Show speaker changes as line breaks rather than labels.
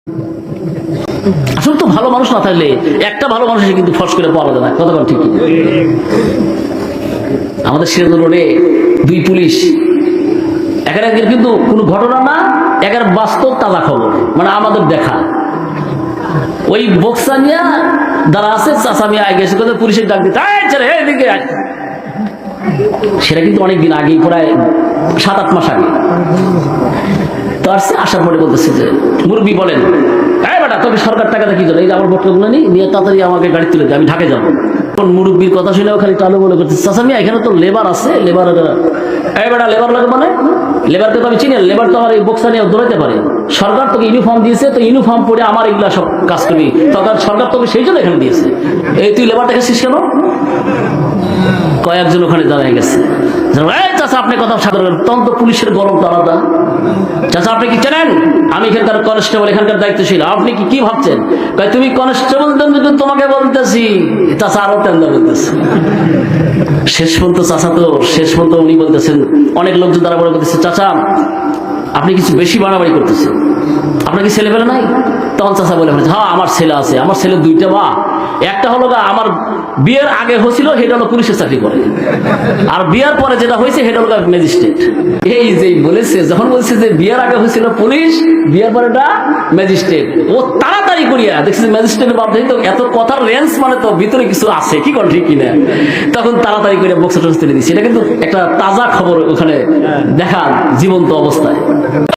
আসলে তো ভালো মানুষ না থাকলে একটা ভালো মানুষ কিন্তু ফস করে পাওয়া যায় না, কথা বল ঠিক। আমাদের সিরাজগঞ্জ রোডে দুই পুলিশ একের কিন্তু কোনো ঘটনা না, একের বাস্তব তাজা খবর, মানে আমাদের দেখা। ওই বক্সা নিয়ে যারা আছে চাচা মিয়া গেছে পুলিশের ডাক দিতে, এদিকে সেটা কিন্তু অনেকদিন আগে, প্রায় 7-8 মাস আগে। তো আসছে, আসার পরে বলতেছে যে মুরব্বী বলেন, বেটা তোকে সরকার টাকাটা কি জন্য, এই যে আমার ভোটগুলো নিয়ে তাড়াতাড়ি আমাকে গাড়ি তুলে দিয়ে আমি ঢাকে যাবো। মুরব্বীর কথা শুনেও খালি টালো বলে করতেছে, চাচা মিয়া এখানে তো লেবার আছে, লেবার বেটা লেবার লাগে মানে লেবারকে তো আমি চিনি, লেবার তো আমার এই বক্সা নিয়ে দৌড়াইতে পারে। সরকার তোকে ইউনিফর্ম দিয়েছে, তো ইউনিফর্ম পরে আমার এগুলা সব কাজ করবি, সরকার তোকে সেই জন্য এখানে দিয়েছে। এই তুই লেবার দেখেছিস কেন? কয়েকজন ওখানে দাঁড়ায় গেছে, চাচা আপনি কথা সাধারণ, তখন তো পুলিশের গরম তো আলাদা। চাচা আপনি কি জানেন আমি এখানকার কনস্টেবল, এখানকার দায়িত্বশীল, আপনি কি ভাবছেন? তুমি কনস্টেবল তোমাকে বলতেছি। চাচা আরো তেন্দা বলতেছে। শেষ পর্যন্ত উনি বলতেছেন, অনেক লোকজন দ্বারা বলে বলতেছে, চাচা আপনি কিছু বেশি বাড়াবাড়ি করতেছেন, আপনার কি ছেলে পেলে নাই? তখন চাচা বলে, হ্যাঁ আমার ছেলে আছে, আমার ছেলে 2টা মা, একটা হলো আমার বিয়ের আগে হয়েছিল, সেটা হলো পুলিশের চাকরি করে, আর বিয়ের পরে যেটা হয়েছে সেটা হলো ম্যাজিস্ট্রেট। এই যে বলেছে, যখন বলছে যে বিয়ের আগে হয়েছিল পুলিশ, বিয়ের পরে ম্যাজিস্ট্রেট, ও তাড়াতাড়ি করিয়া দেখছি ম্যাজিস্ট্রেটের বাপ তো এত কথার রেঞ্জ, মানে তো ভিতরে কিছু আছে, কি কর ঠিক কিনা, তখন তাড়াতাড়ি করে বক্সটা তুলে দিচ্ছে। এটা কিন্তু একটা তাজা খবর ওখানে দেখা জীবন্ত অবস্থায়।